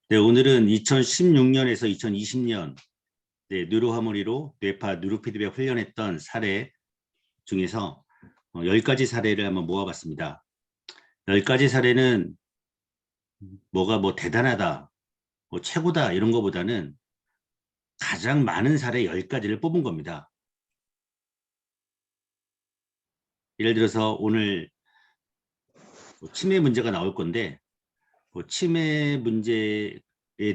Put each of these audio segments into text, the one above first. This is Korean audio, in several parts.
네, 오늘은 2016년에서 2020년 뉴로하모니로 뇌파 뉴로피드백 훈련했던 사례 중에서 10가지 사례를 한번 모아봤습니다. 10가지 사례는 뭐가 뭐 대단하다, 뭐 최고다 이런 거보다는 가장 많은 사례 10가지를 뽑은 겁니다. 예를 들어서 오늘 치매 문제가 나올 건데 치매 문제에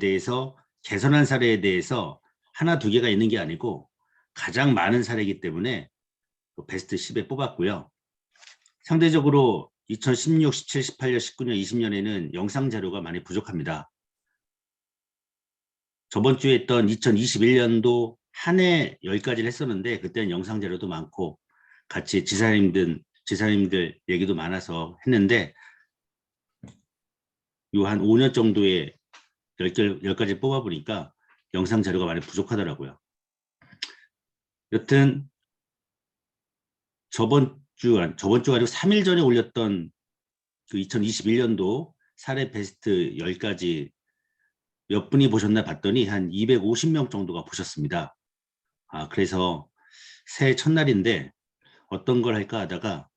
대해서 개선한 사례에 대해서 하나 두 개가 있는 게 아니고 가장 많은 사례이기 때문에 베스트 10에 뽑았고요. 상대적으로 2016, 17, 18년, 19년, 20년에는 영상 자료가 많이 부족합니다. 저번 주에 했던 2021년도 한 해 10가지를 했었는데 그때는 영상 자료도 많고 같이 지사님들 얘기도 많아서 했는데 요 한 5년 정도에 10가지 뽑아보니까 영상 자료가 많이 부족하더라고요. 여튼 저번 주 아니고 3일 전에 올렸던 그 2021년도 사례 베스트 10가지 몇 분이 보셨나 봤더니 한 250명 정도가 보셨습니다. 그래서 새해 첫날인데 어떤 걸 할까 하다가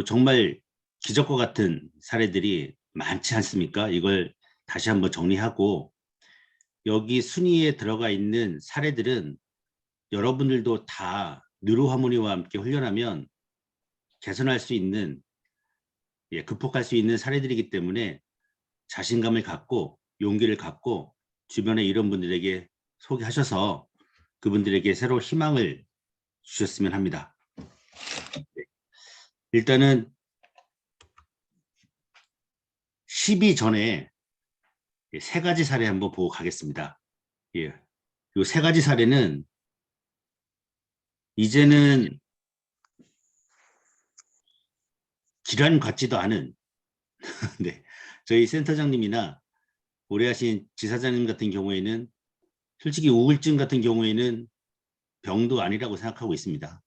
정말 기적과 같은 사례들이 많지 않습니까? 이걸 다시 한번 정리하고 여기 순위에 들어가 있는 사례들은 여러분들도 다 뉴로하모니와 함께 훈련하면 개선할 수 있는, 극복할 수 있는 사례들이기 때문에 자신감을 갖고 용기를 갖고 주변에 이런 분들에게 소개하셔서 그분들에게 새로 희망을 주셨으면 합니다. 일단은 10위 전에 세 가지 사례 한번 보고 가겠습니다. 이 세 가지 사례는 이제는 질환 같지도 않은 네, 저희 센터장님이나 오래 하신 지사장님 같은 경우에는 솔직히 우울증 같은 경우에는 병도 아니라고 생각하고 있습니다.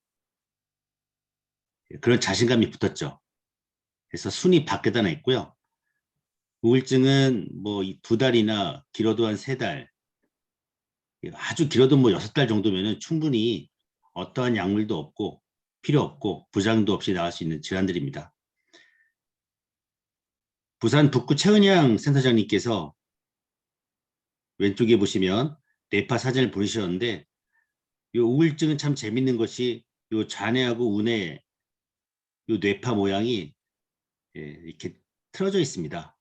그런 자신감이 붙었죠. 그래서 순위 밖에다 냈고요. 우울증은 뭐 2달이나 길어도 한 3달, 아주 길어도 뭐 6달 정도면은 충분히 어떠한 약물도 없고 필요 없고 부작용도 없이 나을 수 있는 질환들입니다. 부산 북구 최은양 센터장님께서 왼쪽에 보시면 뇌파 사진을 보내주셨는데 이 우울증은 참 재밌는 것이 이 좌뇌하고 우뇌 이 뇌파 모양이 이렇게 틀어져 있습니다.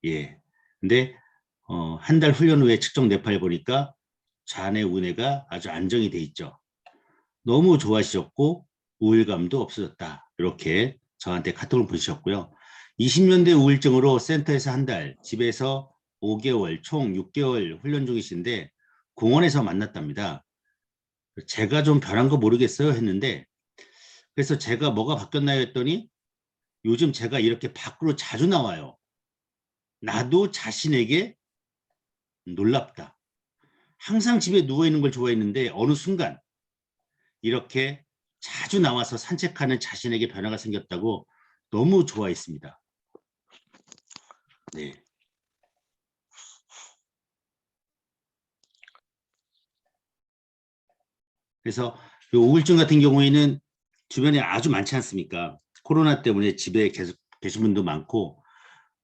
예. 근데 한 달 훈련 후에 측정 뇌파를 보니까 좌뇌 우뇌가 아주 안정이 돼 있죠. 너무 좋아하셨고 우울감도 없어졌다. 이렇게 저한테 카톡을 보내주셨고요. 20년대 우울증으로 센터에서 한 달, 집에서 5개월, 총 6개월 훈련 중이신데 공원에서 만났답니다. 제가 좀 변한 거 모르겠어요 했는데 그래서 제가 뭐가 바뀌었나요 했더니 요즘 제가 이렇게 밖으로 자주 나와요. 나도 자신에게 놀랍다. 항상 집에 누워있는 걸 좋아했는데 어느 순간 이렇게 자주 나와서 산책하는 자신에게 변화가 생겼다고 너무 좋아했습니다. 네. 그래서 우울증 같은 경우에는 주변에 아주 많지 않습니까? 코로나 때문에 집에 계속 계신 분도 많고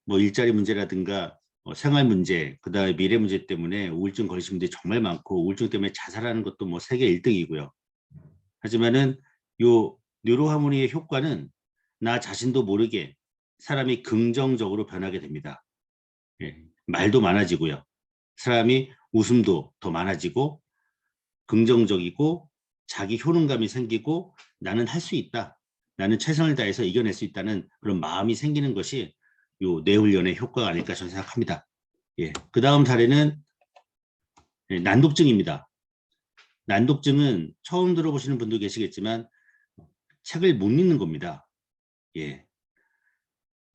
뭐 일자리 문제라든가 생활 문제, 그다음에 미래 문제 때문에 우울증 걸리신 분들이 정말 많고 우울증 때문에 자살하는 것도 뭐 세계 1등이고요. 하지만은 요 뉴로하모니의 효과는 나 자신도 모르게 사람이 긍정적으로 변하게 됩니다. 말도 많아지고요. 사람이 웃음도 더 많아지고 긍정적이고 자기 효능감이 생기고 나는 할 수 있다. 나는 최선을 다해서 이겨낼 수 있다는 그런 마음이 생기는 것이 요 뇌훈련의 효과가 아닐까 저는 생각합니다. 그 다음 사례는 난독증입니다. 난독증은 처음 들어보시는 분도 계시겠지만 책을 못 읽는 겁니다.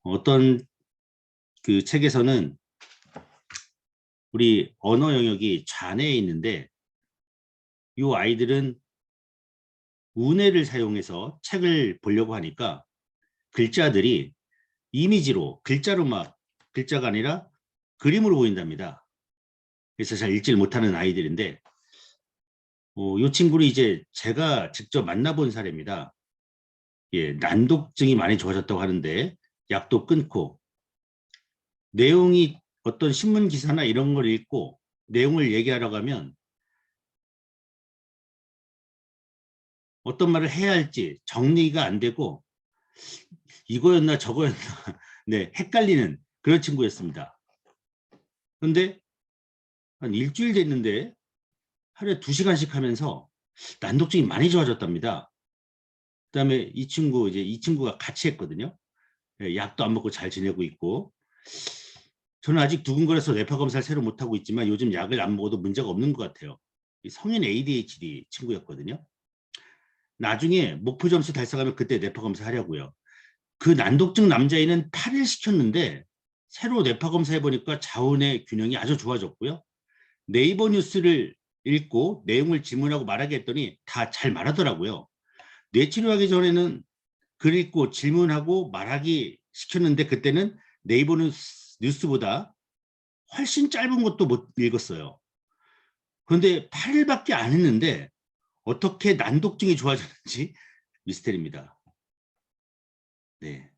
어떤 그 책에서는 우리 언어 영역이 좌뇌에 있는데 이 아이들은 우뇌를 사용해서 책을 보려고 하니까 글자들이 이미지로 글자가 아니라 그림으로 보인답니다. 그래서 잘 읽지를 못하는 아이들인데 이 친구를 이제 제가 직접 만나본 사례입니다. 예, 난독증이 많이 좋아졌다고 하는데 약도 끊고 내용이 어떤 신문 기사나 이런 걸 읽고 내용을 얘기하려고 하면 어떤 말을 해야 할지 정리가 안 되고 이거였나 저거였나 네, 헷갈리는 그런 친구였습니다. 그런데 한 일주일 됐는데 하루에 2시간씩 하면서 난독증이 많이 좋아졌답니다. 그다음에 이 친구가 같이 했거든요. 예, 약도 안 먹고 잘 지내고 있고 저는 아직 두근거려서 뇌파 검사를 새로 못 하고 있지만 요즘 약을 안 먹어도 문제가 없는 것 같아요. 성인 ADHD 친구였거든요. 나중에 목표 점수 달성하면 그때 뇌파 검사 하려고요. 그 난독증 남자애는 8일 시켰는데 새로 뇌파 검사해 보니까 자원의 균형이 아주 좋아졌고요. 네이버 뉴스를 읽고 내용을 질문하고 말하게 했더니 다 잘 말하더라고요. 뇌치료하기 전에는 글 읽고 질문하고 말하기 시켰는데 그때는 네이버 뉴스보다 훨씬 짧은 것도 못 읽었어요. 그런데 8일밖에 안 했는데 어떻게 난독증이 좋아졌는지 미스테리입니다. 네,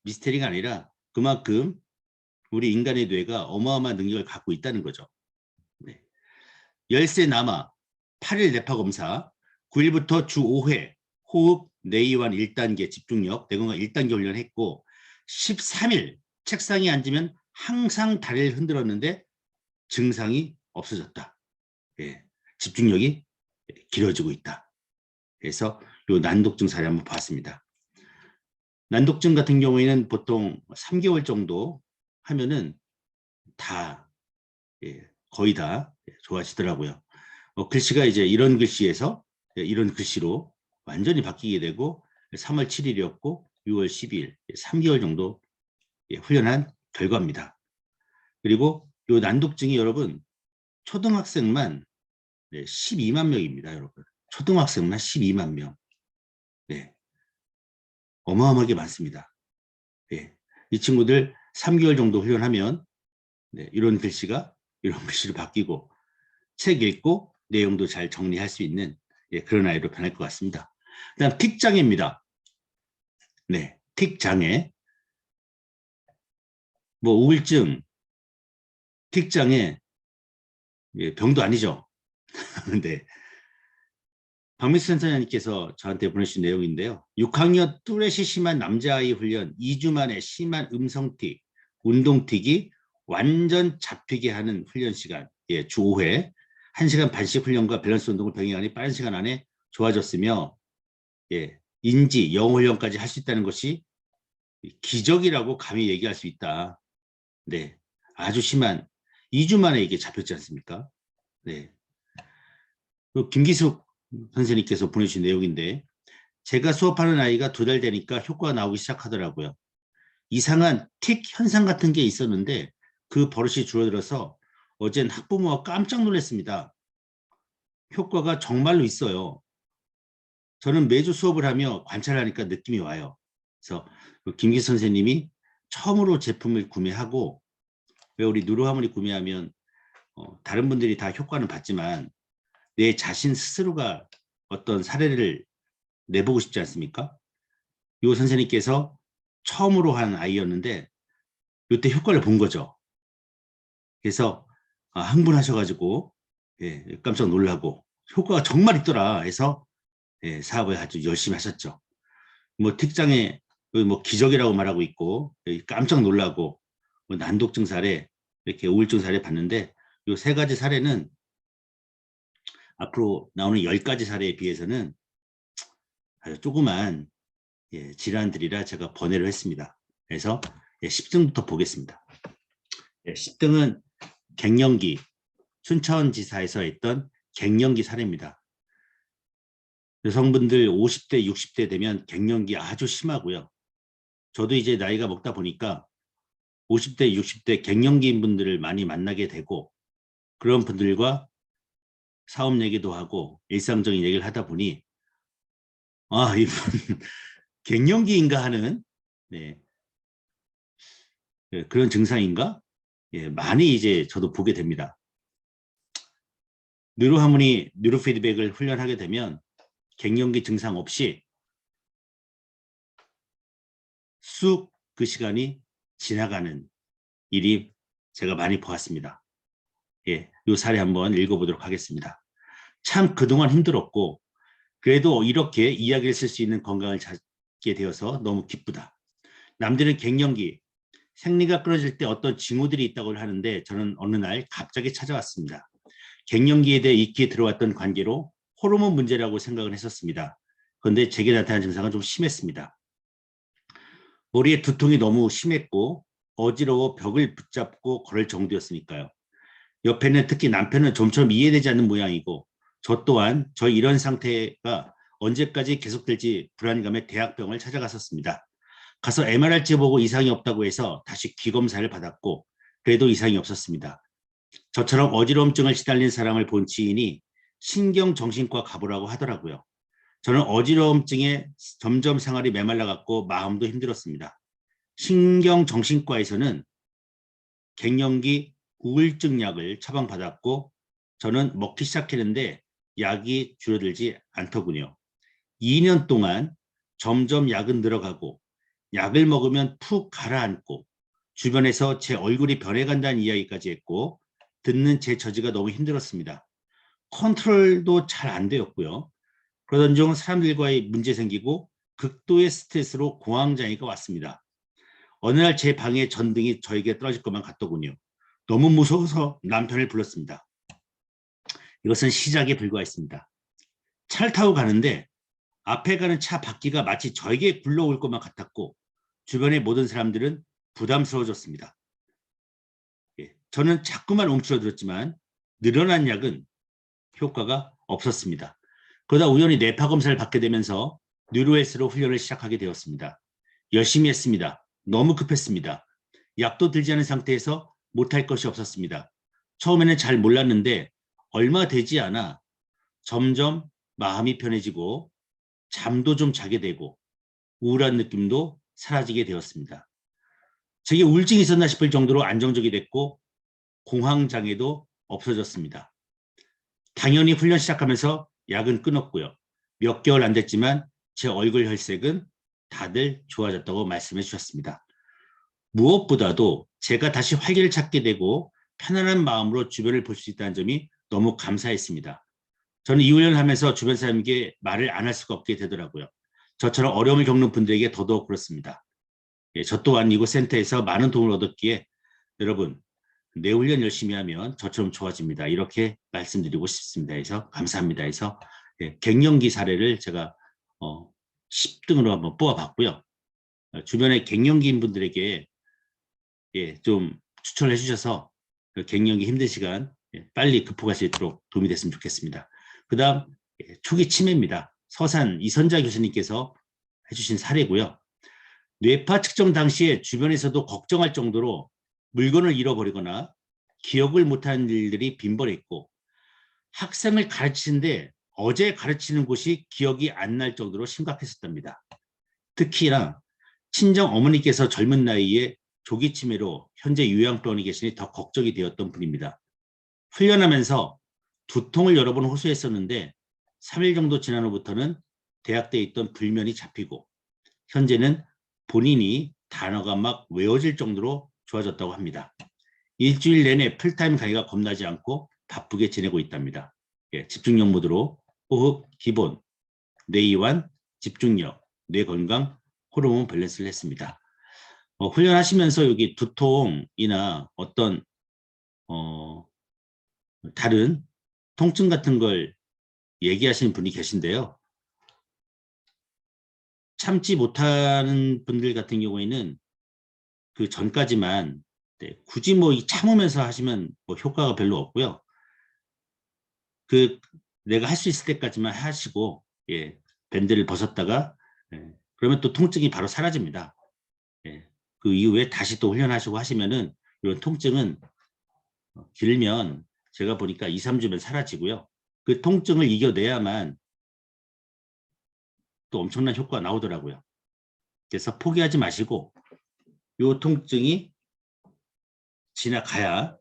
미스테리가 아니라 그만큼 우리 인간의 뇌가 어마어마한 능력을 갖고 있다는 거죠. 네. 열쇠 남아 8일 뇌파 검사 9일부터 주 5회 호흡, 뇌이완 1단계 집중력, 뇌건강 1단계 훈련했고 13일 책상에 앉으면 항상 다리를 흔들었는데 증상이 없어졌다. 예, 집중력이 길어지고 있다. 그래서 이 난독증 사례 한번 봤습니다. 난독증 같은 경우에는 보통 3개월 정도 하면은 다 예, 거의 다 좋아지더라고요. 글씨가 이제 이런 글씨에서 이런 글씨로 완전히 바뀌게 되고 3월 7일이었고 6월 12일 3개월 정도 훈련한 결과입니다. 그리고 이 난독증이 여러분 초등학생만 12만 명입니다. 여러분 초등학생만 12만 명. 네, 어마어마하게 많습니다. 네, 이 친구들 3개월 정도 훈련하면 이런 글씨가 이런 글씨로 바뀌고 책 읽고 내용도 잘 정리할 수 있는 그런 아이로 변할 것 같습니다. 그다음 틱장애입니다. 네, 틱장애. 뭐 우울증, 틱장애 병도 아니죠. 근데 박미수 센터장님께서 저한테 보내주신 내용인데요. 6학년 뚜렛이 심한 남자아이 훈련 2주 만에 심한 음성틱, 운동틱이 완전 잡히게 하는 훈련 시간 주 5회 1시간 반씩 훈련과 밸런스 운동을 병행하니 빠른 시간 안에 좋아졌으며 인지, 영어 훈련까지 할 수 있다는 것이 기적이라고 감히 얘기할 수 있다. 네, 아주 심한 2주 만에 이게 잡혔지 않습니까? 네. 김기숙 선생님께서 보내주신 내용인데 제가 수업하는 아이가 2달 되니까 효과가 나오기 시작하더라고요. 이상한 틱 현상 같은 게 있었는데 그 버릇이 줄어들어서 어젠 학부모가 깜짝 놀랐습니다. 효과가 정말로 있어요. 저는 매주 수업을 하며 관찰하니까 느낌이 와요. 그래서 김기숙 선생님이 처음으로 제품을 구매하고 왜 우리 누르하모니 구매하면 다른 분들이 다 효과는 봤지만 내 자신 스스로가 어떤 사례를 내보고 싶지 않습니까? 이 선생님께서 처음으로 한 아이였는데 이때 효과를 본 거죠. 그래서 흥분하셔가지고 깜짝 놀라고 효과가 정말 있더라 해서 사업을 아주 열심히 하셨죠. 뭐 특장에 뭐 기적이라고 말하고 있고 깜짝 놀라고 뭐 난독증 사례 이렇게 우울증 사례 봤는데 이 3가지 사례는 앞으로 나오는 10가지 사례에 비해서는 아주 조그만 질환들이라 제가 번외를 했습니다. 그래서 10등부터 보겠습니다. 10등은 갱년기, 춘천지사에서 했던 갱년기 사례입니다. 여성분들 50대, 60대 되면 갱년기 아주 심하고요. 저도 이제 나이가 먹다 보니까 50대, 60대 갱년기인 분들을 많이 만나게 되고 그런 분들과 사업 얘기도 하고 일상적인 얘기를 하다 보니 이분 갱년기인가 하는 그런 증상인가? 많이 이제 저도 보게 됩니다. 뉴로하모니, 뉴로피드백을 훈련하게 되면 갱년기 증상 없이 쑥 그 시간이 지나가는 일이 제가 많이 보았습니다. 이 사례 한번 읽어보도록 하겠습니다. 참 그동안 힘들었고 그래도 이렇게 이야기를 쓸 수 있는 건강을 찾게 되어서 너무 기쁘다. 남들은 갱년기, 생리가 끊어질 때 어떤 징후들이 있다고 하는데 저는 어느 날 갑자기 찾아왔습니다. 갱년기에 대해 익히 들어왔던 관계로 호르몬 문제라고 생각을 했었습니다. 그런데 제게 나타난 증상은 좀 심했습니다. 머리에 두통이 너무 심했고 어지러워 벽을 붙잡고 걸을 정도였으니까요. 옆에는 특히 남편은 좀처럼 이해되지 않는 모양이고 저 또한 저 이런 상태가 언제까지 계속될지 불안감에 대학병을 찾아갔었습니다. 가서 MRI 찍어보고 이상이 없다고 해서 다시 귀검사를 받았고 그래도 이상이 없었습니다. 저처럼 어지러움증을 시달린 사람을 본 지인이 신경정신과 가보라고 하더라고요. 저는 어지러움증에 점점 생활이 메말라갔고 마음도 힘들었습니다. 신경정신과에서는 갱년기 우울증 약을 처방받았고 저는 먹기 시작했는데 약이 줄어들지 않더군요. 2년 동안 점점 약은 늘어가고 약을 먹으면 푹 가라앉고 주변에서 제 얼굴이 변해간다는 이야기까지 했고 듣는 제 처지가 너무 힘들었습니다. 컨트롤도 잘 안 되었고요. 그러던 중 사람들과의 문제 생기고 극도의 스트레스로 공황장애가 왔습니다. 어느 날 제 방에 전등이 저에게 떨어질 것만 같더군요. 너무 무서워서 남편을 불렀습니다. 이것은 시작에 불과했습니다. 차를 타고 가는데 앞에 가는 차 바퀴가 마치 저에게 굴러올 것만 같았고 주변의 모든 사람들은 부담스러워졌습니다. 저는 자꾸만 움츠러들었지만 늘어난 약은 효과가 없었습니다. 그러다 우연히 뇌파 검사를 받게 되면서 뉴로헬스로 훈련을 시작하게 되었습니다. 열심히 했습니다. 너무 급했습니다. 약도 들지 않은 상태에서 못할 것이 없었습니다. 처음에는 잘 몰랐는데 얼마 되지 않아 점점 마음이 편해지고 잠도 좀 자게 되고 우울한 느낌도 사라지게 되었습니다. 제게 우울증이 있었나 싶을 정도로 안정적이 됐고 공황장애도 없어졌습니다. 당연히 훈련 시작하면서 약은 끊었고요. 몇 개월 안 됐지만 제 얼굴 혈색은 다들 좋아졌다고 말씀해 주셨습니다. 무엇보다도 제가 다시 활기를 찾게 되고 편안한 마음으로 주변을 볼 수 있다는 점이 너무 감사했습니다. 저는 이 훈련을 하면서 주변 사람에게 말을 안 할 수가 없게 되더라고요. 저처럼 어려움을 겪는 분들에게 더더욱 그렇습니다. 저 또한 이곳 센터에서 많은 도움을 얻었기에 여러분 뇌 훈련 열심히 하면 저처럼 좋아집니다. 이렇게 말씀드리고 싶습니다. 해서 감사합니다. 해서 갱년기 사례를 제가 10등으로 한번 뽑아봤고요. 주변에 갱년기인 분들에게 좀 추천을 해주셔서 갱년기 힘든 시간 빨리 극복할 수 있도록 도움이 됐으면 좋겠습니다. 그 다음 초기 치매입니다. 서산 이선자 교수님께서 해주신 사례고요. 뇌파 측정 당시에 주변에서도 걱정할 정도로 물건을 잃어버리거나 기억을 못하는 일들이 빈번했고 학생을 가르치는데 어제 가르치는 곳이 기억이 안 날 정도로 심각했었답니다. 특히나 친정 어머니께서 젊은 나이에 조기 치매로 현재 요양병원에 계시니 더 걱정이 되었던 분입니다. 훈련하면서 두통을 여러 번 호소했었는데 3일 정도 지난 후부터는 대학 때 있던 불면이 잡히고 현재는 본인이 단어가 막 외워질 정도로 좋아졌다고 합니다. 일주일 내내 풀타임 강의가 겁나지 않고 바쁘게 지내고 있답니다. 집중력 모드로 호흡, 기본, 뇌이완, 집중력, 뇌건강, 호르몬 밸런스를 했습니다. 훈련하시면서 여기 두통이나 어떤 다른 통증 같은 걸 얘기하시는 분이 계신데요. 참지 못하는 분들 같은 경우에는 그 전까지만 굳이 뭐 참으면서 하시면 뭐 효과가 별로 없고요. 그 내가 할 수 있을 때까지만 하시고 밴드를 벗었다가 그러면 또 통증이 바로 사라집니다. 그 이후에 다시 또 훈련하시고 하시면은 이런 통증은 길면 제가 보니까 2, 3주면 사라지고요. 그 통증을 이겨내야만 또 엄청난 효과가 나오더라고요. 그래서 포기하지 마시고 이 통증이 지나가야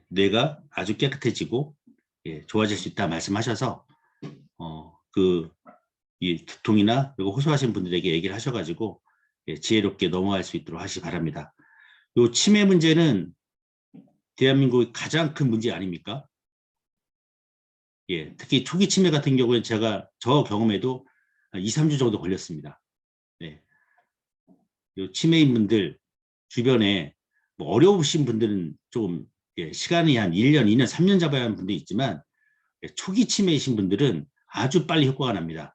뇌가 아주 깨끗해지고 좋아질 수 있다 말씀하셔서 이 두통이나 이거 호소하신 분들에게 얘기를 하셔가지고 지혜롭게 넘어갈 수 있도록 하시기 바랍니다. 요 치매 문제는 대한민국의 가장 큰 문제 아닙니까? 특히 초기 치매 같은 경우에 저 경험에도 2, 3주 정도 걸렸습니다. 요 치매인 분들 주변에 뭐 어려우신 분들은 좀 시간이 한 1년, 2년, 3년 잡아야 하는 분도 있지만 초기 치매이신 분들은 아주 빨리 효과가 납니다.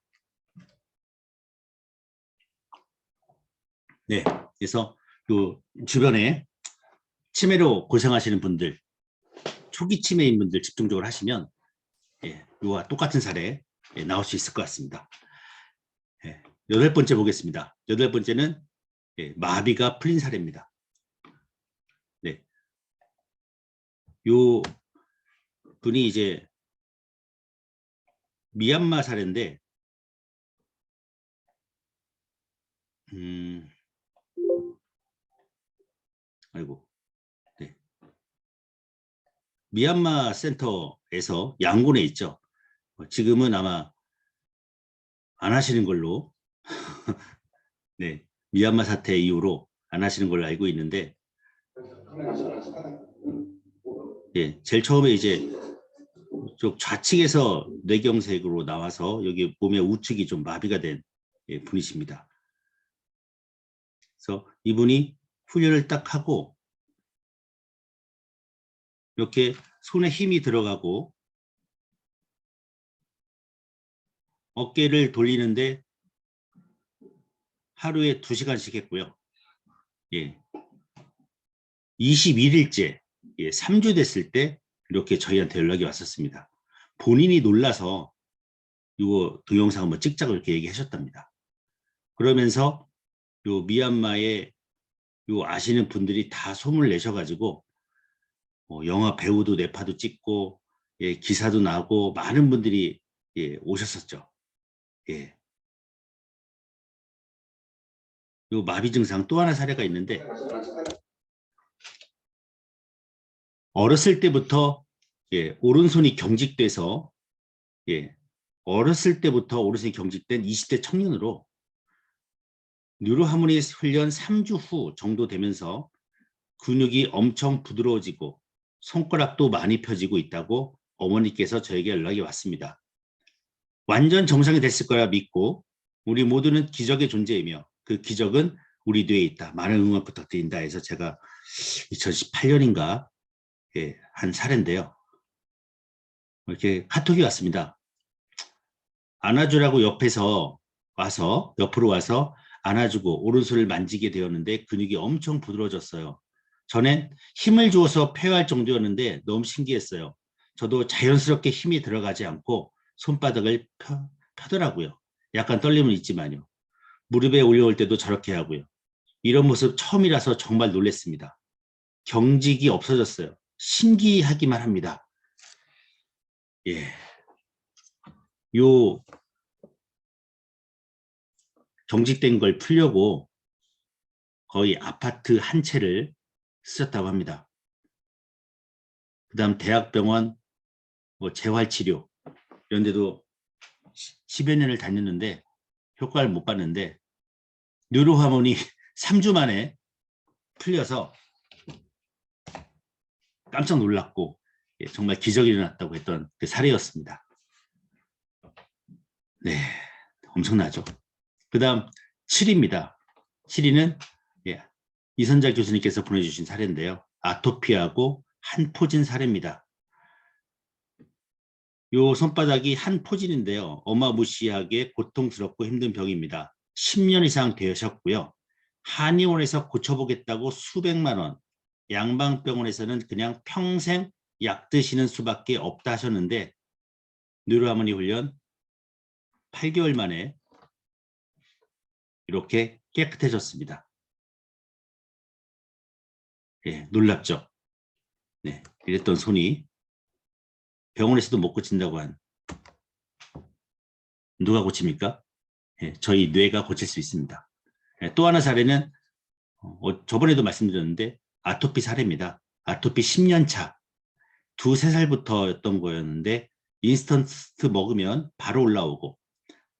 그래서 요 주변에 치매로 고생하시는 분들, 초기 치매인 분들 집중적으로 하시면 이와 똑같은 사례 나올 수 있을 것 같습니다. 8번째 보겠습니다. 8번째는 마비가 풀린 사례입니다. 요 분이 이제 미얀마 사례인데 아이고 미얀마 센터에서 양곤에 있죠. 지금은 아마 안 하시는 걸로 미얀마 사태 이후로 안 하시는 걸로 알고 있는데 제일 처음에 이제 쪽 좌측에서 뇌경색으로 나와서 여기 몸의 우측이 좀 마비가 된 분이십니다. 그래서 이분이 훈련을 딱 하고 이렇게 손에 힘이 들어가고 어깨를 돌리는데 하루에 2시간씩 했고요. 21일째 3주 됐을 때 이렇게 저희한테 연락이 왔었습니다. 본인이 놀라서 이거 동영상 한번 찍자고 이렇게 얘기하셨답니다. 그러면서 요 미얀마에 요 아시는 분들이 다 소문을 내셔가지고 영화 배우도 뇌파도 찍고 기사도 나고 많은 분들이 오셨었죠. 요 마비 증상 또 하나 사례가 있는데 어렸을 때부터 오른손이 경직돼서 어렸을 때부터 오른손이 경직된 20대 청년으로 뉴로하모니 훈련 3주 후 정도 되면서 근육이 엄청 부드러워지고 손가락도 많이 펴지고 있다고 어머니께서 저에게 연락이 왔습니다. 완전 정상이 됐을 거라 믿고 우리 모두는 기적의 존재이며 그 기적은 우리 뇌에 있다. 많은 응원 부탁드린다 해서 제가 2018년인가 한 사례인데요. 이렇게 카톡이 왔습니다. 안아주라고 옆으로 와서 안아주고 오른손을 만지게 되었는데 근육이 엄청 부드러워졌어요. 전엔 힘을 주어서 폐활 정도였는데 너무 신기했어요. 저도 자연스럽게 힘이 들어가지 않고 손바닥을 펴더라고요. 약간 떨림은 있지만요. 무릎에 올려올 때도 저렇게 하고요. 이런 모습 처음이라서 정말 놀랐습니다. 경직이 없어졌어요. 신기하기만 합니다. 요 경직된 걸 풀려고 거의 아파트 한 채를 쓰셨다고 합니다. 그 다음 대학병원 재활치료 이런 데도 10여 년을 다녔는데 효과를 못 봤는데 뉴로하모니 3주 만에 풀려서 깜짝 놀랐고 정말 기적이 일어났다고 했던 그 사례였습니다. 엄청나죠. 그 다음 7위입니다. 7위는 이선자 교수님께서 보내주신 사례인데요. 아토피하고 한포진 사례입니다. 요 손바닥이 한포진인데요. 어마무시하게 고통스럽고 힘든 병입니다. 10년 이상 되셨고요. 한의원에서 고쳐보겠다고 수백만 원, 양방병원에서는 그냥 평생 약 드시는 수밖에 없다 하셨는데 뉴로하모니 훈련 8개월 만에 이렇게 깨끗해졌습니다. 놀랍죠? 이랬던 손이 병원에서도 못 고친다고 한 누가 고칩니까? 저희 뇌가 고칠 수 있습니다. 또 하나 사례는 저번에도 말씀드렸는데 아토피 사례입니다. 아토피 10년 차. 2, 3살부터였던 거였는데 인스턴트 먹으면 바로 올라오고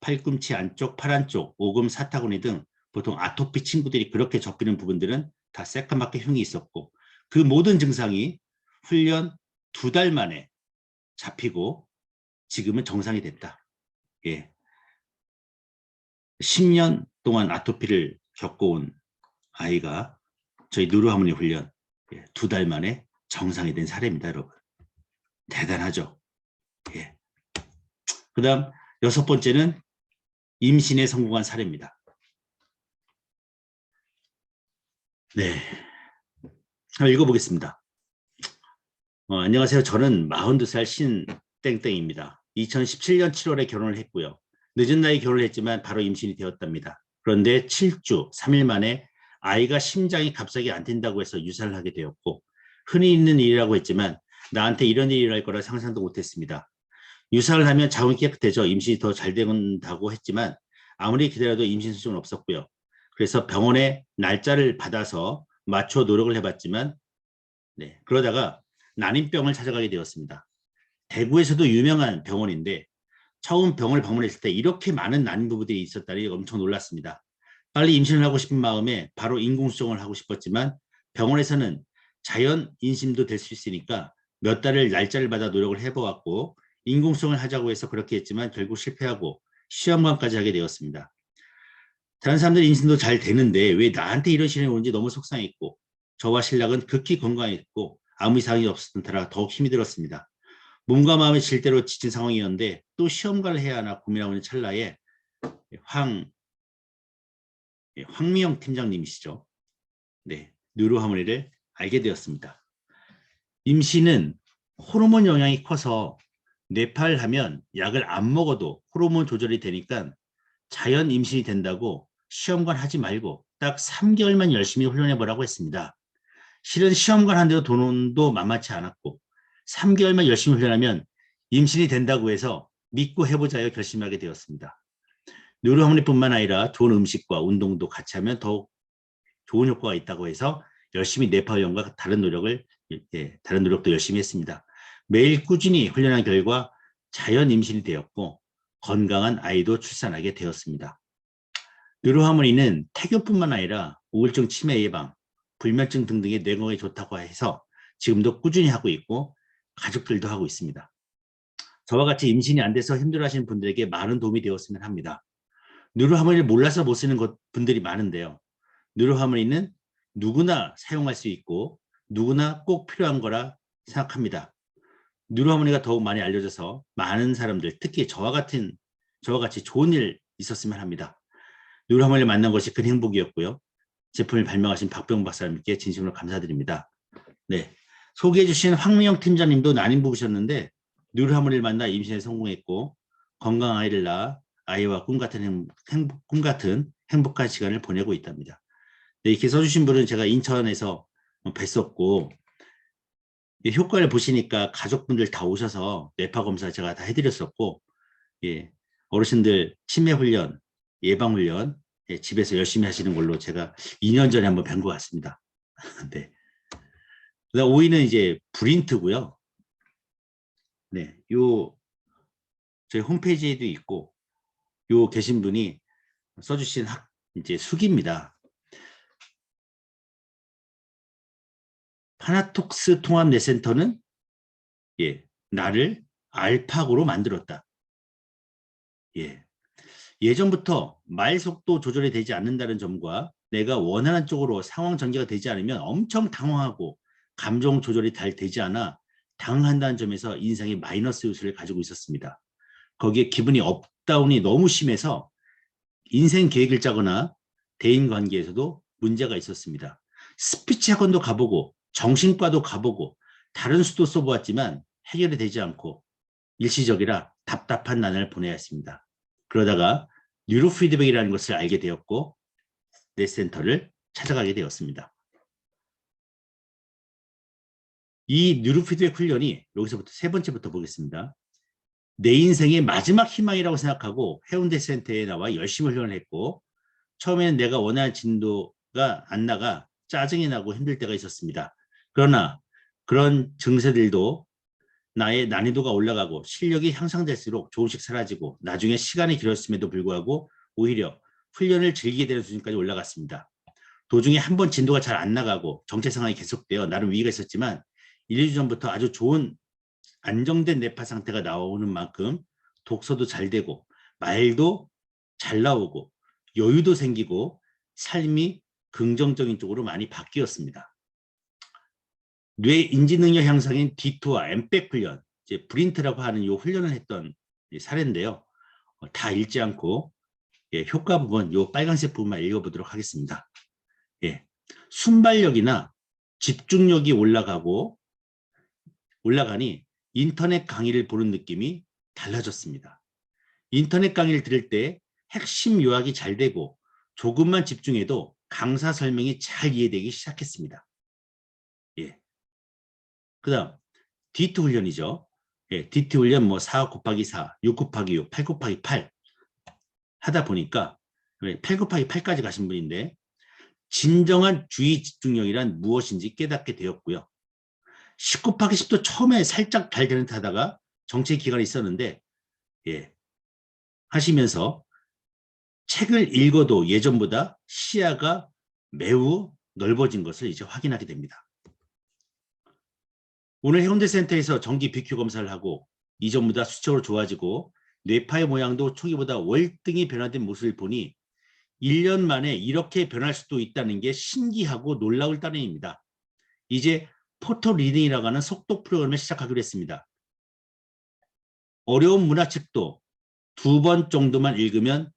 팔꿈치 안쪽, 팔 안쪽, 오금, 사타구니 등 보통 아토피 친구들이 그렇게 접히는 부분들은 다 새까맣게 흉이 있었고 그 모든 증상이 훈련 2달 만에 잡히고 지금은 정상이 됐다. 예. 10년 동안 아토피를 겪어온 아이가 저희 누르하모니 훈련 2달 만에 정상이 된 사례입니다, 여러분. 대단하죠. 예. 그 다음 6번째는 임신에 성공한 사례입니다. 네. 한번 읽어보겠습니다. 안녕하세요. 저는 42살 신땡땡입니다. 2017년 7월에 결혼을 했고요. 늦은 나이 결혼을 했지만 바로 임신이 되었답니다. 그런데 7주 3일 만에 아이가 심장이 갑자기 안 뛴다고 해서 유산을 하게 되었고 흔히 있는 일이라고 했지만 나한테 이런 일이 일어날 거라 상상도 못했습니다. 유산을 하면 자궁이 깨끗해져 임신이 더 잘 된다고 했지만 아무리 기다려도 임신 수준은 없었고요. 그래서 병원에 날짜를 받아서 맞춰 노력을 해봤지만 그러다가 난임병을 찾아가게 되었습니다. 대구에서도 유명한 병원인데 처음 병원을 방문했을 때 이렇게 많은 난임 부부들이 있었다니 엄청 놀랐습니다. 빨리 임신을 하고 싶은 마음에 바로 인공수정을 하고 싶었지만 병원에서는 자연 임신도 될 수 있으니까 몇 달을 날짜를 받아 노력을 해보았고 인공수정을 하자고 해서 그렇게 했지만 결국 실패하고 시험관까지 하게 되었습니다. 다른 사람들 임신도 잘 되는데 왜 나한테 이런 시련이 오는지 너무 속상했고 저와 신랑은 극히 건강했고 아무 이상이 없었던 터라 더욱 힘이 들었습니다. 몸과 마음이 질대로 지친 상황이었는데 또 시험관을 해야 하나 고민하고 있는 찰나에 황미영 팀장님이시죠. 네, 뉴로하모니를 알게 되었습니다. 임신은 호르몬 영향이 커서 뇌파를 약을 안 먹어도 호르몬 조절이 되니까 자연 임신이 된다고 시험관 하지 말고 딱 3개월만 열심히 훈련해보라고 했습니다. 실은 시험관 하는데도 돈도 만만치 않았고 3개월만 열심히 훈련하면 임신이 된다고 해서 믿고 해보자요 결심하게 되었습니다. 뉴로하모니뿐만 아니라 좋은 음식과 운동도 같이 하면 더욱 좋은 효과가 있다고 해서 열심히 뇌파 훈련과 다른 노력도 열심히 했습니다. 매일 꾸준히 훈련한 결과 자연 임신이 되었고 건강한 아이도 출산하게 되었습니다. 뉴로하모니는 태교뿐만 아니라 우울증 치매 예방, 불면증 등등의 뇌 건강에 좋다고 해서 지금도 꾸준히 하고 있고 가족들도 하고 있습니다. 저와 같이 임신이 안 돼서 힘들어하시는 분들에게 많은 도움이 되었으면 합니다. 뉴로하모니를 몰라서 못 쓰는 분들이 많은데요. 뉴로하모니는 누구나 사용할 수 있고 누구나 꼭 필요한 거라 생각합니다. 뉴로하모니가 더욱 많이 알려져서 많은 사람들, 특히 저와 같이 좋은 일 있었으면 합니다. 뉴로하모니를 만난 것이 큰 행복이었고요. 제품을 발명하신 박병 박사님께 진심으로 감사드립니다. 네, 소개해 주신 황미영 팀장님도 난임 부부셨는데 뉴로하모니를 만나 임신에 성공했고 건강한 아이를 낳아 아이와 꿈 같은 행복한 시간을 보내고 있답니다. 네, 이렇게 써주신 분은 제가 인천에서 뵀었고 효과를 보시니까 가족분들 다 오셔서 뇌파 검사 제가 다 해드렸었고 어르신들 치매 훈련, 예방 훈련 집에서 열심히 하시는 걸로 제가 2년 전에 한번 뵌 것 같습니다. 네. 그다음 5위는 이제 브린트고요. 네, 저희 홈페이지에도 있고 계신 분이 써주신 이제 수기입니다. 파나톡스 통합뇌센터는 나를 알파고로 만들었다. 예전부터 말 속도 조절이 되지 않는다는 점과 내가 원하는 쪽으로 상황 전개가 되지 않으면 엄청 당황하고 감정 조절이 잘 되지 않아 당황한다는 점에서 인생의 마이너스 요소를 가지고 있었습니다. 거기에 기분이 업다운이 너무 심해서 인생 계획을 짜거나 대인관계에서도 문제가 있었습니다. 스피치 학원도 가보고 정신과도 가보고 다른 수도 써보았지만 해결이 되지 않고 일시적이라 답답한 나날을 보내야 했습니다. 그러다가 뉴로 피드백이라는 것을 알게 되었고 뇌센터를 찾아가게 되었습니다. 이 뉴로 피드백 훈련이 여기서부터 3번째부터 보겠습니다. 내 인생의 마지막 희망이라고 생각하고 해운대 센터에 나와 열심히 훈련을 했고 처음에는 내가 원하는 진도가 안 나가 짜증이 나고 힘들 때가 있었습니다. 그러나 그런 증세들도 나의 난이도가 올라가고 실력이 향상될수록 조금씩 사라지고 나중에 시간이 길었음에도 불구하고 오히려 훈련을 즐기게 되는 수준까지 올라갔습니다. 도중에 한 번 진도가 잘 안 나가고 정체 상황이 계속되어 나름 위기가 있었지만 1, 2주 전부터 아주 좋은 안정된 뇌파 상태가 나오는 만큼 독서도 잘 되고 말도 잘 나오고 여유도 생기고 삶이 긍정적인 쪽으로 많이 바뀌었습니다. 뇌 인지 능력 향상인 D2와 엠백 훈련, 이제 브린트라고 하는 이 훈련을 했던 사례인데요. 다 읽지 않고 효과 부분, 이 빨간색 부분만 읽어보도록 하겠습니다. 순발력이나 집중력이 올라가니 인터넷 강의를 보는 느낌이 달라졌습니다. 인터넷 강의를 들을 때 핵심 요약이 잘 되고 조금만 집중해도 강사 설명이 잘 이해되기 시작했습니다. 그 다음 D2 훈련이죠. D2 훈련 뭐 4 곱하기 4, 6 곱하기 6, 8 곱하기 8 하다 보니까 8 곱하기 8까지 가신 분인데 진정한 주의 집중력이란 무엇인지 깨닫게 되었고요. 10 곱하기 10도 처음에 살짝 잘 되는 타다가 정체 기간이 있었는데 하시면서 책을 읽어도 예전보다 시야가 매우 넓어진 것을 이제 확인하게 됩니다. 오늘 해운대센터에서 정기 BQ 검사를 하고 이전보다 수적으로 좋아지고 뇌파의 모양도 초기보다 월등히 변화된 모습을 보니 1년 만에 이렇게 변할 수도 있다는 게 신기하고 놀라울 따름입니다. 이제 포토 리딩이라고 하는 속독 프로그램을 시작하기로 했습니다. 어려운 문화책도 2번 정도만 읽으면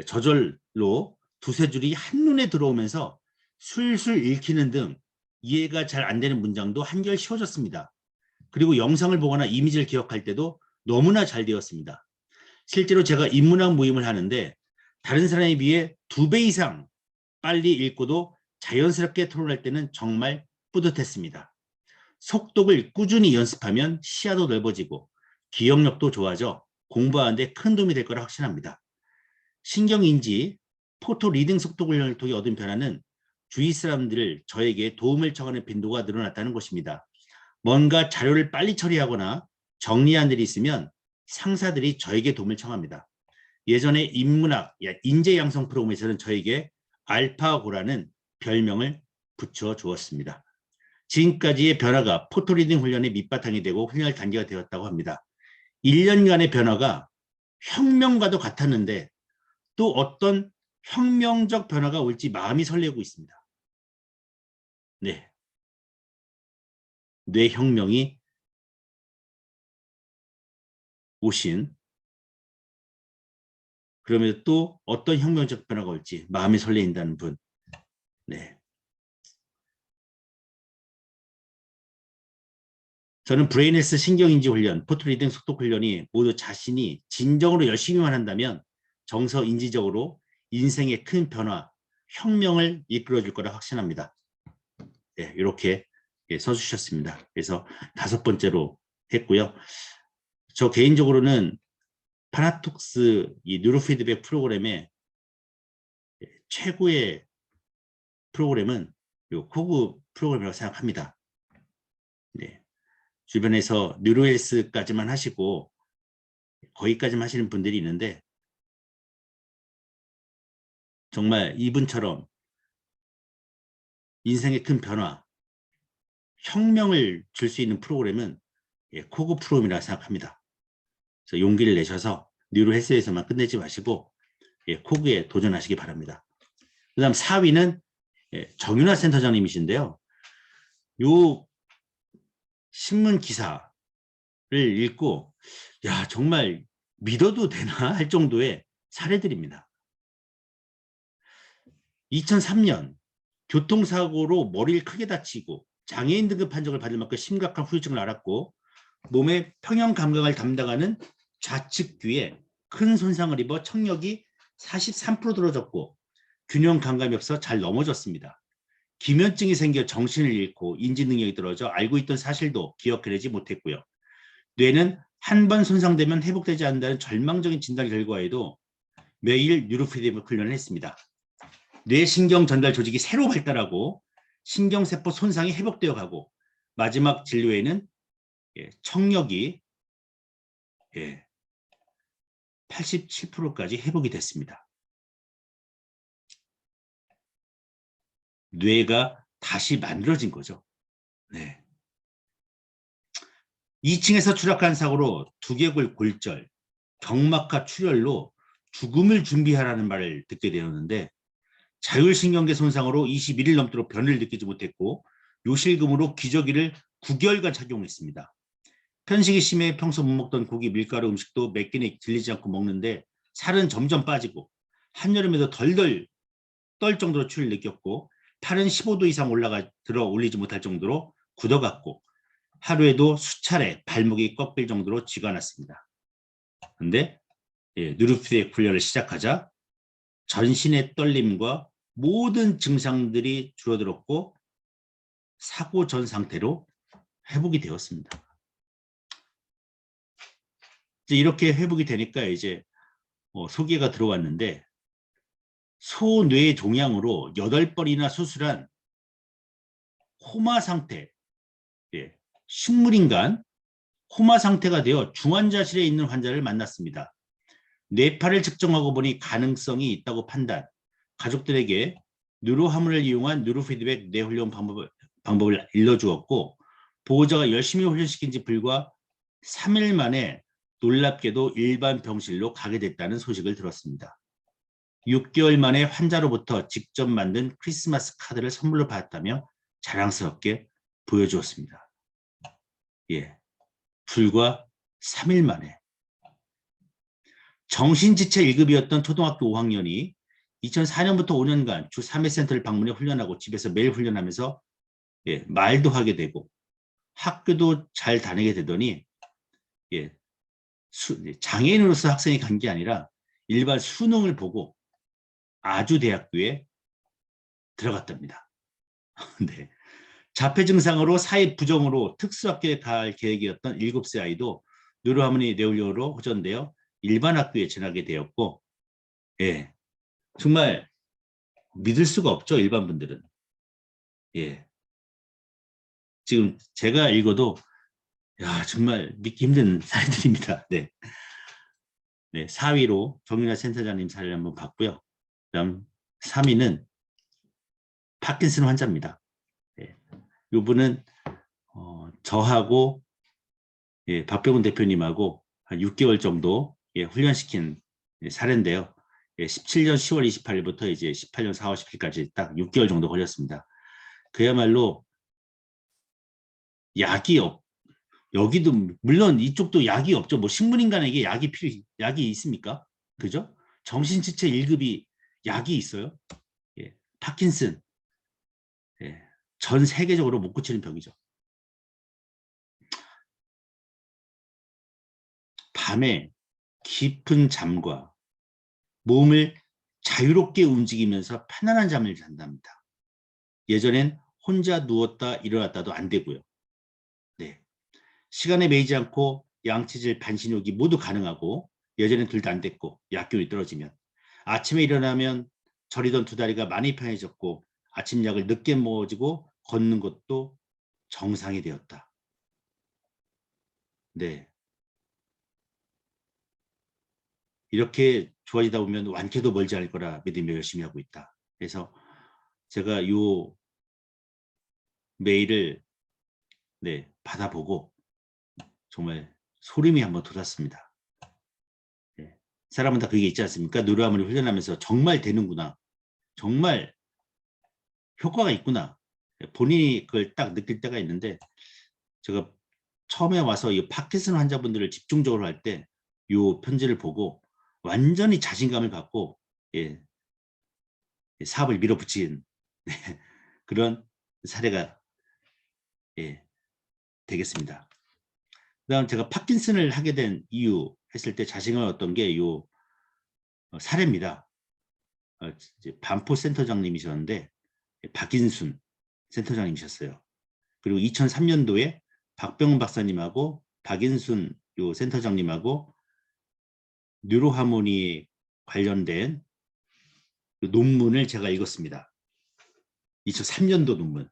저절로 두세 줄이 한눈에 들어오면서 술술 읽히는 등 이해가 잘 안 되는 문장도 한결 쉬워졌습니다. 그리고 영상을 보거나 이미지를 기억할 때도 너무나 잘 되었습니다. 실제로 제가 인문학 모임을 하는데 다른 사람에 비해 2배 이상 빨리 읽고도 자연스럽게 토론할 때는 정말 뿌듯했습니다. 속독을 꾸준히 연습하면 시야도 넓어지고 기억력도 좋아져 공부하는데 큰 도움이 될 거라 확신합니다. 신경인지 포토 리딩 속독 훈련을 통해 얻은 변화는 주위 사람들을 저에게 도움을 청하는 빈도가 늘어났다는 것입니다. 뭔가 자료를 빨리 처리하거나 정리한 일이 있으면 상사들이 저에게 도움을 청합니다. 예전에 인문학, 인재 양성 프로그램에서는 저에게 알파고라는 별명을 붙여주었습니다. 지금까지의 변화가 포토리딩 훈련의 밑바탕이 되고 훈련의 단계가 되었다고 합니다. 1년간의 변화가 혁명과도 같았는데 또 어떤 혁명적 변화가 올지 마음이 설레고 있습니다. 네, 뇌혁명이 오신 그러면 또 어떤 혁명적 변화가 올지 마음이 설레인다는 분. 네. 저는 브레인헬스 신경인지 훈련, 포토리딩 속독 훈련이 모두 자신이 진정으로 열심히만 한다면 정서인지적으로 인생의 큰 변화, 혁명을 이끌어줄 거라 확신합니다. 네, 이렇게 써주셨습니다. 그래서 5번째로 했고요. 저 개인적으로는 파나톡스 이 뉴로피드백 프로그램의 최고의 프로그램은 이 코그 프로그램이라고 생각합니다. 네. 주변에서 뉴로헬스까지만 하시고 거기까지만 하시는 분들이 있는데 정말 이분처럼 인생의 큰 변화, 혁명을 줄 수 있는 프로그램은 코그 프로그램이라고 생각합니다. 그래서 용기를 내셔서 뉴로헬스에서만 끝내지 마시고 코그에 도전하시기 바랍니다. 그 다음 4위는 정윤아 센터장님이신데요. 요 신문 기사를 읽고 야 정말 믿어도 되나 할 정도의 사례들입니다. 2003년 교통사고로 머리를 크게 다치고 장애인 등급 판정을 받을 만큼 심각한 후유증을 앓았고 몸의 평형 감각을 담당하는 좌측 귀에 큰 손상을 입어 청력이 43% 떨어졌고 균형 감각이 없어 잘 넘어졌습니다. 기면증이 생겨 정신을 잃고 인지 능력이 떨어져 알고 있던 사실도 기억해내지 못했고요. 뇌는 한 번 손상되면 회복되지 않는다는 절망적인 진단 결과에도 매일 뉴로피드백 훈련을 했습니다. 뇌신경 전달 조직이 새로 발달하고 신경세포 손상이 회복되어 가고 마지막 진료에는 청력이 87%까지 회복이 됐습니다. 뇌가 다시 만들어진 거죠. 네. 2층에서 추락한 사고로 두개골 골절, 경막하 출혈로 죽음을 준비하라는 말을 듣게 되었는데 자율신경계 손상으로 21일 넘도록 변을 느끼지 못했고 요실금으로 기저귀를 9개월간 착용했습니다. 편식이 심해 평소 못 먹던 고기, 밀가루 음식도 몇 끼니 질리지 않고 먹는데 살은 점점 빠지고 한여름에도 덜덜 떨 정도로 추위를 느꼈고 팔은 15도 이상 들어 올리지 못할 정도로 굳어갔고 하루에도 수차례 발목이 꺾일 정도로 쥐가 났습니다. 그런데 누르피드 훈련을 시작하자 전신의 떨림과 모든 증상들이 줄어들었고 사고 전 상태로 회복이 되었습니다. 이제 이렇게 회복이 되니까 이제 소개가 들어왔는데 소뇌 종양으로 8번이나 수술한 코마 상태, 식물인간 코마 상태가 되어 중환자실에 있는 환자를 만났습니다. 뇌파를 측정하고 보니 가능성이 있다고 판단, 가족들에게 뉴로하몬을 이용한 뉴로피드백 뇌훈련 방법을 일러주었고 보호자가 열심히 훈련시킨 지 불과 3일 만에 놀랍게도 일반 병실로 가게 됐다는 소식을 들었습니다. 6개월 만에 환자로부터 직접 만든 크리스마스 카드를 선물로 받았다며 자랑스럽게 보여주었습니다. 불과 3일 만에. 정신지체 1급이었던 초등학교 5학년이 2004년부터 5년간 주 3회 센터를 방문해 훈련하고 집에서 매일 훈련하면서 말도 하게 되고 학교도 잘 다니게 되더니 장애인으로서 학생이 간 게 아니라 일반 수능을 보고 아주대학교에 들어갔답니다. 네. 자폐 증상으로 사회 부정으로 특수학교에 갈 계획이었던 7세 아이도 뉴로하모니 뇌훈련으로 호전되어 일반 학교에 전하게 되었고 정말 믿을 수가 없죠. 일반 분들은. 지금 제가 읽어도 정말 믿기 힘든 사례들입니다. 네. 4위로 정윤아 센터장님 사례를 한번 봤고요. 그다음 3위는 파킨슨 환자입니다. 이분은 저하고 박병훈 대표님하고 한 6개월 정도 훈련시킨 사례인데요. 17년 10월 28일부터 이제 18년 4월 10일까지 딱 6개월 정도 걸렸습니다. 그야말로 여기도 물론 이쪽도 약이 없죠. 뭐 식물인간에게 약이 있습니까? 그죠? 정신지체 1급이 약이 있어요. 파킨슨 전 세계적으로 못 고치는 병이죠. 밤에 깊은 잠과 몸을 자유롭게 움직이면서 편안한 잠을 잔답니다. 예전엔 혼자 누웠다 일어났다도 안 되고요. 시간에 매이지 않고 양치질, 반신욕이 모두 가능하고 예전엔 둘 다 안 됐고 약균이 떨어지면 아침에 일어나면 저리던 두 다리가 많이 편해졌고 아침 약을 늦게 먹어지고 걷는 것도 정상이 되었다. 이렇게 좋아지다 보면 완쾌도 멀지 않을 거라 믿으며 열심히 하고 있다. 그래서 제가 이 메일을 받아보고 정말 소름이 한번 돋았습니다. 사람은 다 그게 있지 않습니까? 뉴로하모니 훈련하면서 정말 되는구나. 정말 효과가 있구나. 본인이 그걸 딱 느낄 때가 있는데 제가 처음에 와서 이 파킨슨 환자분들을 집중적으로 할 때 이 편지를 보고 완전히 자신감을 갖고 사업을 밀어붙인 그런 사례가 되겠습니다. 그다음 제가 파킨슨을 하게 된 이유 했을 때 자신감을 얻던 게 이 사례입니다. 반포 센터장님이셨는데 박인순 센터장님이셨어요. 그리고 2003년도에 박병훈 박사님하고 박인순 요 센터장님하고 뉴로하모니 관련된 논문을 제가 읽었습니다. 2003년도 논문.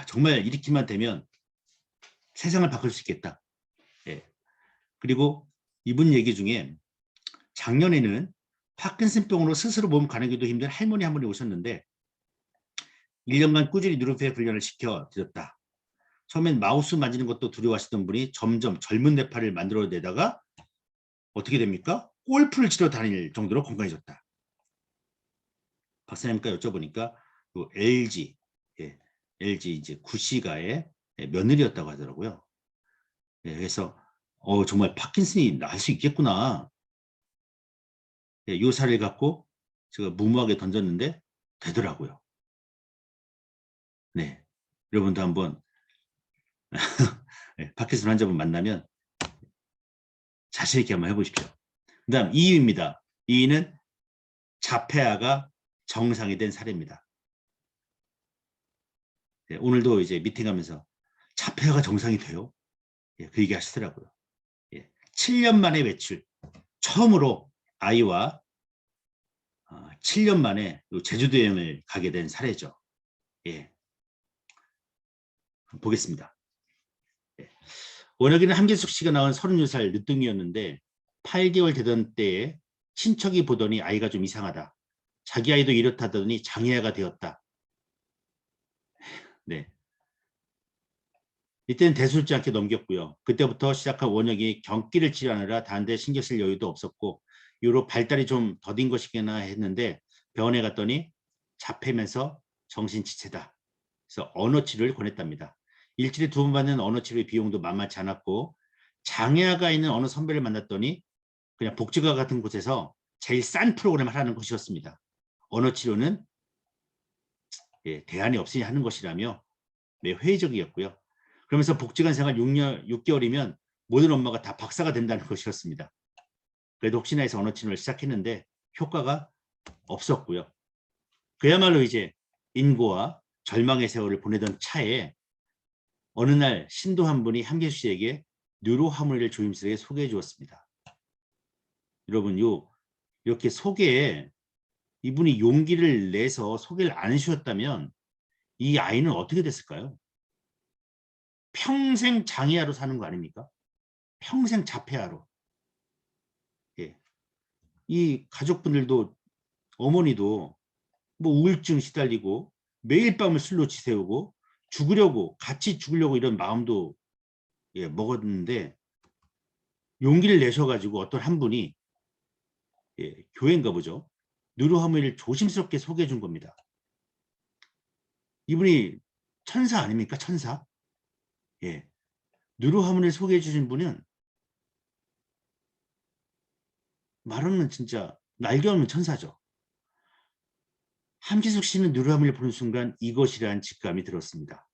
정말 이렇게만 되면 세상을 바꿀 수 있겠다. 예. 그리고 이분 얘기 중에 작년에는 파킨슨병으로 스스로 몸 가누기도 힘든 할머니 한 분이 오셨는데 1년간 꾸준히 누르페 훈련을 시켜드렸다. 처음엔 마우스 만지는 것도 두려워하시던 분이 점점 젊은 뇌파를 만들어내다가 어떻게 됩니까? 골프를 치러 다닐 정도로 건강해졌다. 박사님과 여쭤보니까 그 LG, 예, LG 이제 구시가의 며느리였다고 하더라고요. 예, 그래서 정말 파킨슨이 날 수 있겠구나. 예, 요 사례를 갖고 제가 무모하게 던졌는데 되더라고요. 네, 여러분도 한번 네, 파킨슨 환자분 만나면 자신 있게 한번 해보십시오. 그 다음 2위입니다. 2위는 자폐아가 정상이 된 사례입니다. 네, 오늘도 이제 미팅하면서 자폐아가 정상이 돼요? 예, 그 얘기 하시더라고요. 예, 7년 만에 외출. 처음으로 아이와 7년 만에 제주도 여행을 가게 된 사례죠. 예, 보겠습니다. 예. 원혁이는 한계숙 씨가 낳은 36살 늦둥이였는데 8개월 되던 때에 친척이 보더니 아이가 좀 이상하다. 자기 아이도 이렇다더니 장애아가 되었다. 네. 이때는 대수롭지 않게 넘겼고요. 그때부터 시작한 원혁이 경기를 치료하느라 다른데 신경 쓸 여유도 없었고 이후로 발달이 좀 더딘 것이겠나 했는데 병원에 갔더니 자폐면서 정신지체다. 그래서 언어치료를 권했답니다. 일주일에 2번 받는 언어치료의 비용도 만만치 않았고 장애아가 있는 어느 선배를 만났더니 그냥 복지과 같은 곳에서 제일 싼 프로그램을 하라는 것이었습니다. 언어치료는 대안이 없으니 하는 것이라며 매우 회의적이었고요. 그러면서 복지관 생활 6개월이면 모든 엄마가 다 박사가 된다는 것이었습니다. 그래도 혹시나 해서 언어치료를 시작했는데 효과가 없었고요. 그야말로 이제 인고와 절망의 세월을 보내던 차에 어느 날 신도 한 분이 한계수 씨에게 뉴로하모니를 조심스레 소개해 주었습니다. 여러분 이렇게 소개에 이분이 용기를 내서 소개를 안 해주셨다면 이 아이는 어떻게 됐을까요? 평생 장애아로 사는 거 아닙니까? 평생 자폐아로. 예. 이 가족분들도 어머니도 뭐 우울증 시달리고 매일 밤을 술로 지새우고 죽으려고 같이 죽으려고 이런 마음도 먹었는데 용기를 내셔가지고 어떤 한 분이 교회인가 보죠. 누르하모니를 조심스럽게 소개해 준 겁니다. 이분이 천사 아닙니까? 천사. 예. 누르하모니를 소개해 주신 분은 말하면 진짜 날개 없는 천사죠. 함지숙 씨는 누르하모니를 보는 순간 이것이라는 직감이 들었습니다.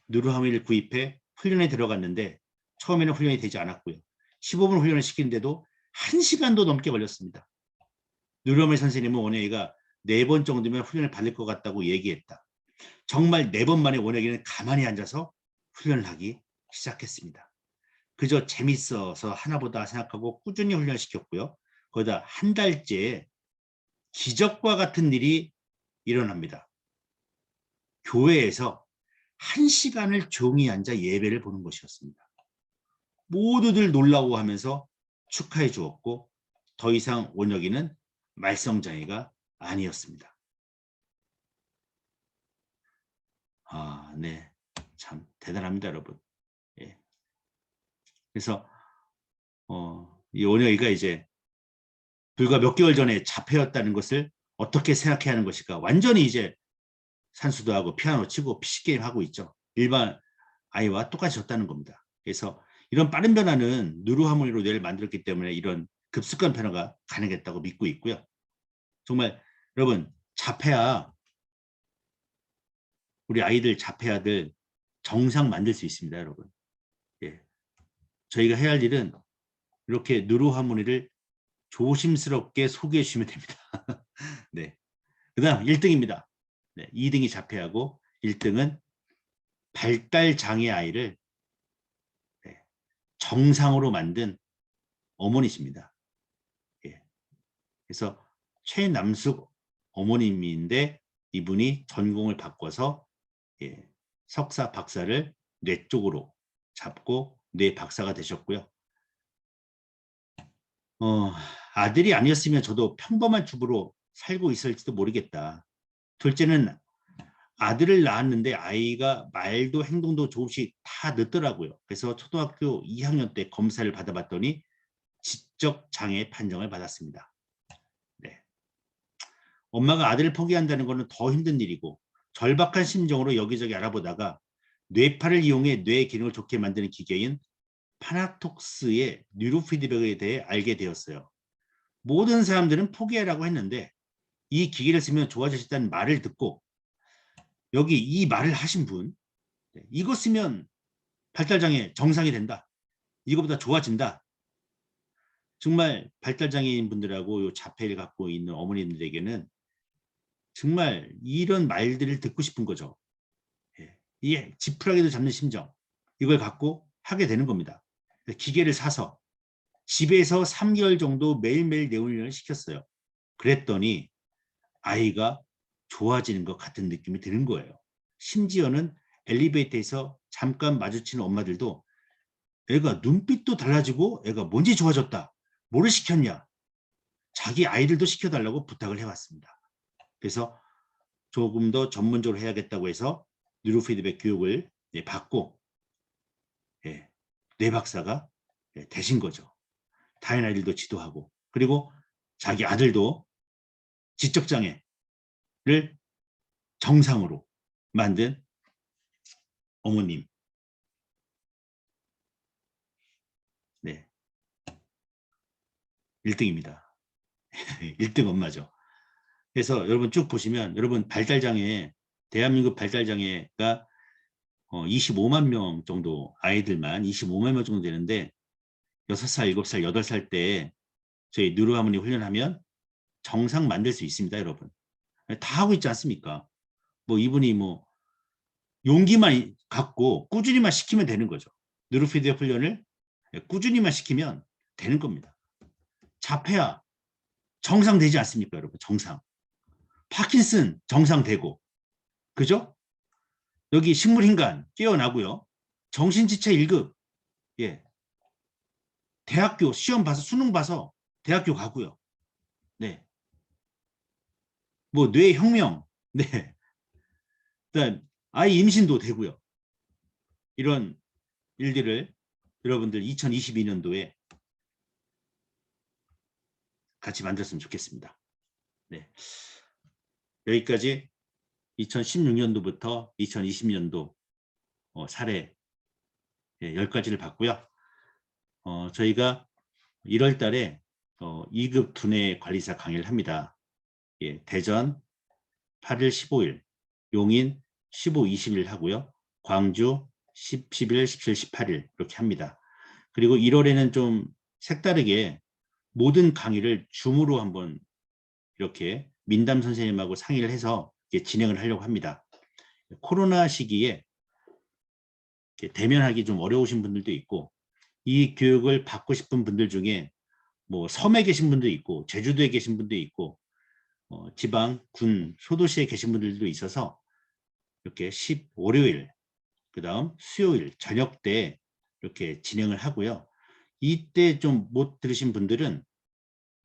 누르하모니를 구입해 훈련에 들어갔는데 처음에는 훈련이 되지 않았고요. 15분 훈련을 시키는데도 1시간도 넘게 걸렸습니다. 누르하모니 선생님은 원혁이가 4번 정도면 훈련을 받을 것 같다고 얘기했다. 정말 4번 만에 원혁이는 가만히 앉아서 훈련을 하기 시작했습니다. 그저 재밌어서 하나보다 생각하고 꾸준히 훈련을 시켰고요. 거기다 한 달째 기적과 같은 일이 일어납니다. 교회에서 1시간을 조용히 앉아 예배를 보는 것이었습니다. 모두들 놀라워 하면서 축하해 주었고 더 이상 원혁이는 말썽장애가 아니었습니다. 네. 참 대단합니다, 여러분. 예. 그래서 이 원혁이가 이제 불과 몇 개월 전에 자폐였다는 것을 어떻게 생각해야 하는 것일까? 완전히 이제 산수도 하고 피아노 치고 PC게임 하고 있죠. 일반 아이와 똑같이 졌다는 겁니다. 그래서 이런 빠른 변화는 누르하모니로 뇌를 만들었기 때문에 이런 급속한 변화가 가능했다고 믿고 있고요. 정말 여러분 자폐아 우리 아이들 자폐아들 정상 만들 수 있습니다, 여러분. 예. 저희가 해야 할 일은 이렇게 누르하모니를 조심스럽게 소개해 주시면 됩니다. 네. 그 다음 1등입니다. 네, 2등이 자폐하고 1등은 발달 장애 아이를 정상으로 만든 어머니십니다. 예. 그래서 최남숙 어머님인데 이분이 전공을 바꿔서 석사, 박사를 뇌 쪽으로 잡고 뇌 박사가 되셨고요. 아들이 아니었으면 저도 평범한 주부로 살고 있을지도 모르겠다. 둘째는 아들을 낳았는데 아이가 말도 행동도 조금씩 다 늦더라고요. 그래서 초등학교 2학년 때 검사를 받아봤더니 지적 장애 판정을 받았습니다. 네. 엄마가 아들을 포기한다는 것은 더 힘든 일이고 절박한 심정으로 여기저기 알아보다가 뇌파를 이용해 뇌 기능을 좋게 만드는 기계인 파나톡스의 뉴로피드백에 대해 알게 되었어요. 모든 사람들은 포기하라고 했는데 이 기계를 쓰면 좋아지셨다는 말을 듣고 여기 이 말을 하신 분, 이거 쓰면 발달장애 정상이 된다. 이거보다 좋아진다. 정말 발달장애인 분들하고 자폐를 갖고 있는 어머님들에게는 정말 이런 말들을 듣고 싶은 거죠. 이 지푸라기도 잡는 심정, 이걸 갖고 하게 되는 겁니다. 기계를 사서 집에서 3개월 정도 매일매일 뇌훈련을 시켰어요. 그랬더니 아이가 좋아지는 것 같은 느낌이 드는 거예요. 심지어는 엘리베이터에서 잠깐 마주치는 엄마들도 애가 눈빛도 달라지고 애가 뭔지 좋아졌다. 뭐를 시켰냐? 자기 아이들도 시켜달라고 부탁을 해왔습니다. 그래서 조금 더 전문적으로 해야겠다고 해서 뉴로피드백 교육을 받고 뇌 박사가 되신 거죠. 다른 아이들도 지도하고 그리고 자기 아들도 지적장애를 정상으로 만든 어머님. 네, 1등입니다. 1등 엄마죠. 그래서 여러분 쭉 보시면 여러분 발달장애, 대한민국 발달장애가 25만 명 정도 아이들만 25만 명 정도 되는데 6살, 7살, 8살 때 저희 뉴로하모니 훈련하면 정상 만들 수 있습니다, 여러분. 다 하고 있지 않습니까? 뭐 이분이 뭐 용기만 갖고 꾸준히만 시키면 되는 거죠. 뉴로피드백 훈련을 꾸준히만 시키면 되는 겁니다. 자폐아 정상 되지 않습니까, 여러분? 정상. 파킨슨 정상되고, 그죠? 여기 식물인간 깨어나고요. 정신지체 1급, 예. 대학교 시험 봐서 수능 봐서 대학교 가고요. 네. 뭐 뇌혁명, 네. 그다음 아이 임신도 되고요. 이런 일들을 여러분들 2022년도에 같이 만들었으면 좋겠습니다. 네. 여기까지 2016년도부터 2020년도 사례 10가지를 봤고요. 저희가 1월 달에 2급 두뇌 관리사 강의를 합니다. 예, 대전 8일 15일, 용인 15, 20일 하고요. 광주 10, 11, 17, 18일 이렇게 합니다. 그리고 1월에는 좀 색다르게 모든 강의를 줌으로 한번 이렇게 민담 선생님하고 상의를 해서 진행을 하려고 합니다. 코로나 시기에 대면하기 좀 어려우신 분들도 있고 이 교육을 받고 싶은 분들 중에 뭐 섬에 계신 분도 있고 제주도에 계신 분도 있고 지방, 군, 소도시에 계신 분들도 있어서 이렇게 월요일, 그 다음 수요일 저녁 때 이렇게 진행을 하고요. 이때 좀 못 들으신 분들은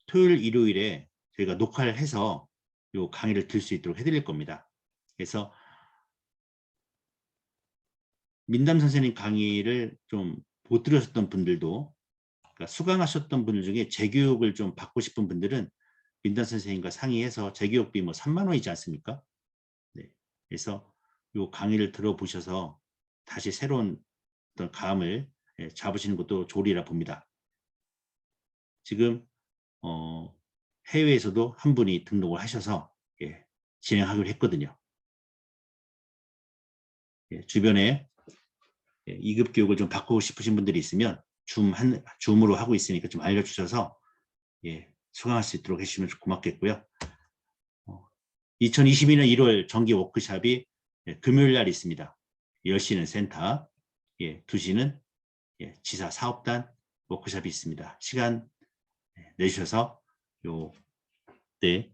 토요일, 일요일에 저희가 녹화를 해서 요 강의를 들 수 있도록 해드릴 겁니다. 그래서 민담 선생님 강의를 좀 못 들으셨던 분들도, 그러니까 수강하셨던 분들 중에 재교육을 좀 받고 싶은 분들은 민담 선생님과 상의해서 재교육비 뭐 3만 원이지 않습니까? 네. 그래서 요 강의를 들어보셔서 다시 새로운 어떤 감을 잡으시는 것도 좋으리라 봅니다. 지금 해외에서도 한 분이 등록을 하셔서 진행하기로 했거든요. 주변에 2급 교육을 좀 받고 싶으신 분들이 있으면 줌으로 하고 있으니까 좀 알려주셔서 수강할 수 있도록 해주시면 고맙겠고요. 2022년 1월 정기 워크숍이 금요일 날 있습니다. 10시는 센터, 2시는 지사 사업단 워크숍이 있습니다. 시간 내주셔서 네,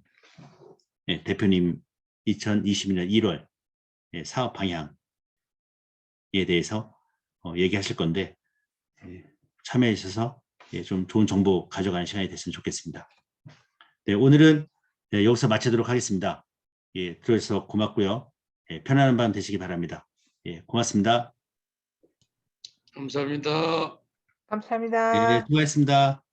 대표님 2022년 1월 사업 방향 대해서 얘기하실 건데 참여해 주셔서 좀 좋은 정보 가져가는 시간이 됐으면 좋겠습니다. 네, 오늘은 여기서 마치도록 하겠습니다. 들어주셔서 고맙고요. 편안한 밤 되시기 바랍니다. 고맙습니다. 감사합니다. 감사합니다. 수고하셨습니다.